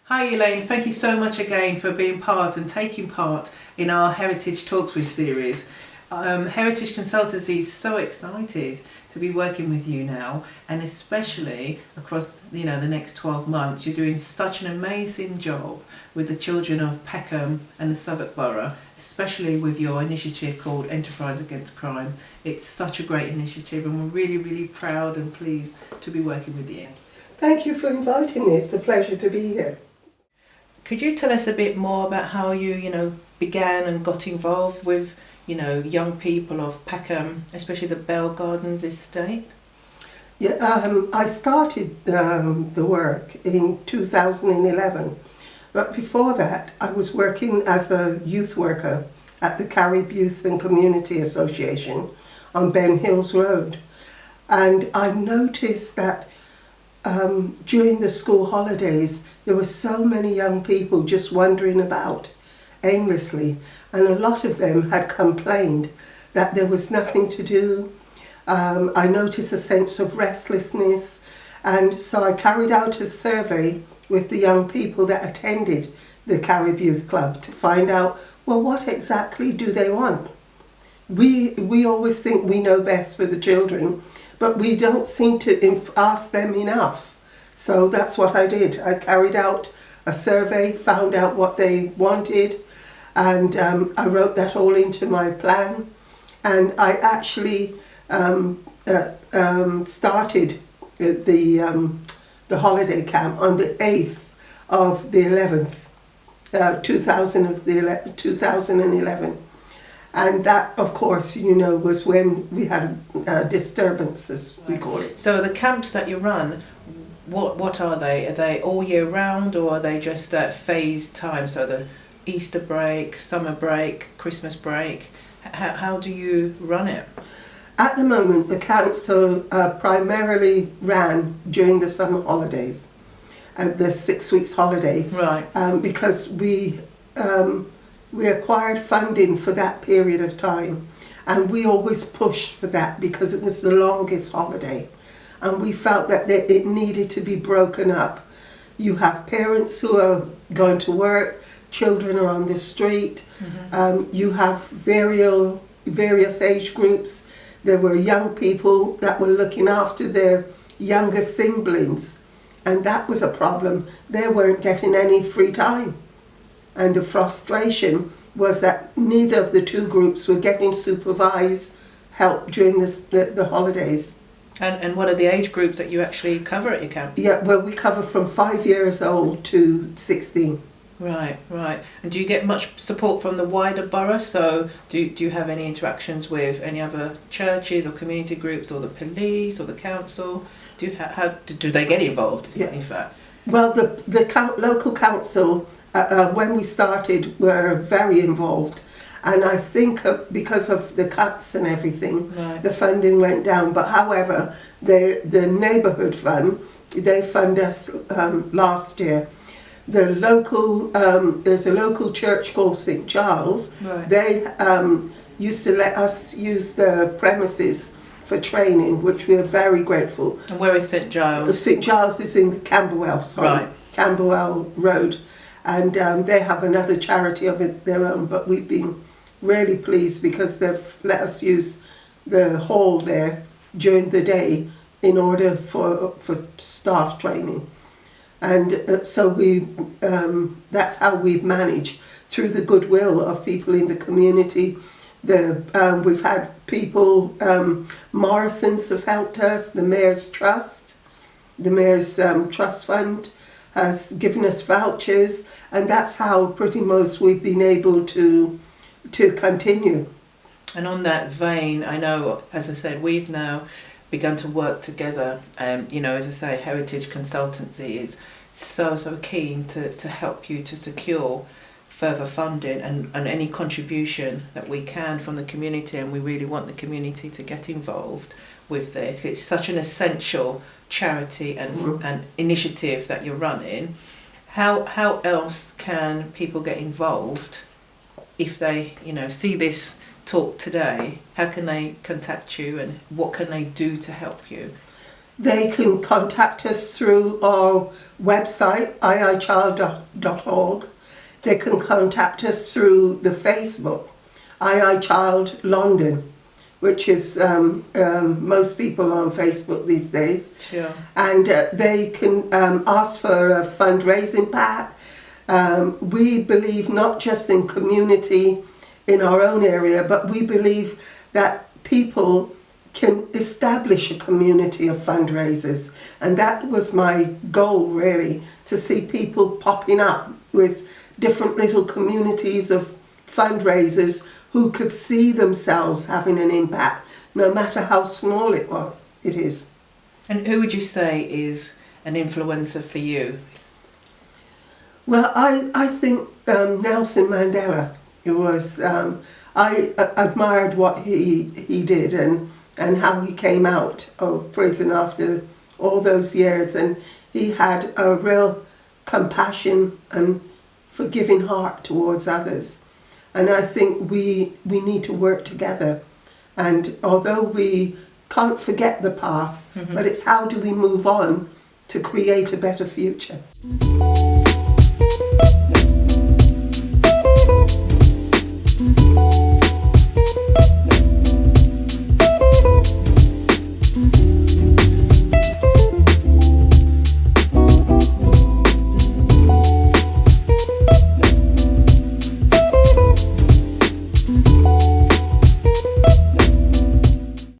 Hi Elaine, thank you so much again for being part and taking part in our Heritage Talks with series. Heritage Consultancy is so excited to be working with you now, and especially across the next 12 months. You're doing such an amazing job with the children of Peckham and the Southwark Borough, especially with your initiative called Enterprise Against Crime. It's such a great initiative and we're really, really proud and pleased to be working with you. Thank you for inviting me. It's a pleasure to be here. Could you tell us a bit more about how you began and got involved with, young people of Peckham, especially the Bell Gardens estate? Yeah, I started the work in 2011, but before that I was working as a youth worker at the Carib Youth and Community Association on Ben Hills Road, and I noticed that during the school holidays there were so many young people just wandering about aimlessly, and a lot of them had complained that there was nothing to do. I noticed a sense of restlessness, and so I carried out a survey with the young people that attended the Carib Youth Club to find out, well, what exactly do they want? We always think we know best for the children, but we don't seem to ask them enough. So that's what I did. I carried out a survey, found out what they wanted, and I wrote that all into my plan. And I actually started the holiday camp on the 8th of the 11th, 2011. And that, of course, was when we had disturbances, we call it. So the camps that you run, what are they? Are they all year round, or are they just at phased time? So the Easter break, summer break, Christmas break. How do you run it? At the moment, the camps are primarily ran during the summer holidays, the 6 weeks holiday. Right. Because we acquired funding for that period of time, and we always pushed for that because it was the longest holiday, and we felt that it needed to be broken up. You have parents who are going to work, children are on the street, you have various age groups. There were young people that were looking after their younger siblings, and that was a problem. They weren't getting any free time. And the frustration was that neither of the two groups were getting supervised help during the holidays. And what are the age groups that you actually cover at your camp? Yeah, well, we cover from 5 years old to 16. Right. And do you get much support from the wider borough? So do you have any interactions with any other churches or community groups or the police or the council? Do they get involved, in fact? Well, the local council, when we started, were very involved, and I think because of the cuts and everything, right, the funding went down. But however, the neighbourhood fund, they fund us last year. The local there's a local church called St. Charles. Right. They used to let us use the premises for training, which we are very grateful. And where is St. Giles? St. Giles is in Camberwell, Right. Camberwell Road. And they have another charity of their own, but we've been really pleased because they've let us use the hall there during the day in order for staff training. And so that's how we've managed, through the goodwill of people in the community. We've had people, Morrison's have helped us, the Mayor's Trust Fund has given us vouchers, and that's how pretty much we've been able to continue. And on that vein, I know, as I said, we've now begun to work together. As I say, Heritage Consultancy is so keen to help you to secure further funding and any contribution that we can from the community, and we really want the community to get involved with this. It's such an essential charity and initiative that you're running. How else can people get involved if they see this talk today? How can they contact you, and what can they do to help you? They can contact us through our website, iiChild.org. They can contact us through the Facebook, iiChild London, which is most people are on Facebook these days. Sure. And they can ask for a fundraising pack. We believe not just in community in our own area, but we believe that people can establish a community of fundraisers. And that was my goal, really, to see people popping up with different little communities of fundraisers who could see themselves having an impact, no matter how small it is. And who would you say is an influencer for you? Well, I think Nelson Mandela. It was I admired what he did and how he came out of prison after all those years, and he had a real compassion and forgiving heart towards others. And I think we need to work together. And although we can't forget the past, but it's how do we move on to create a better future.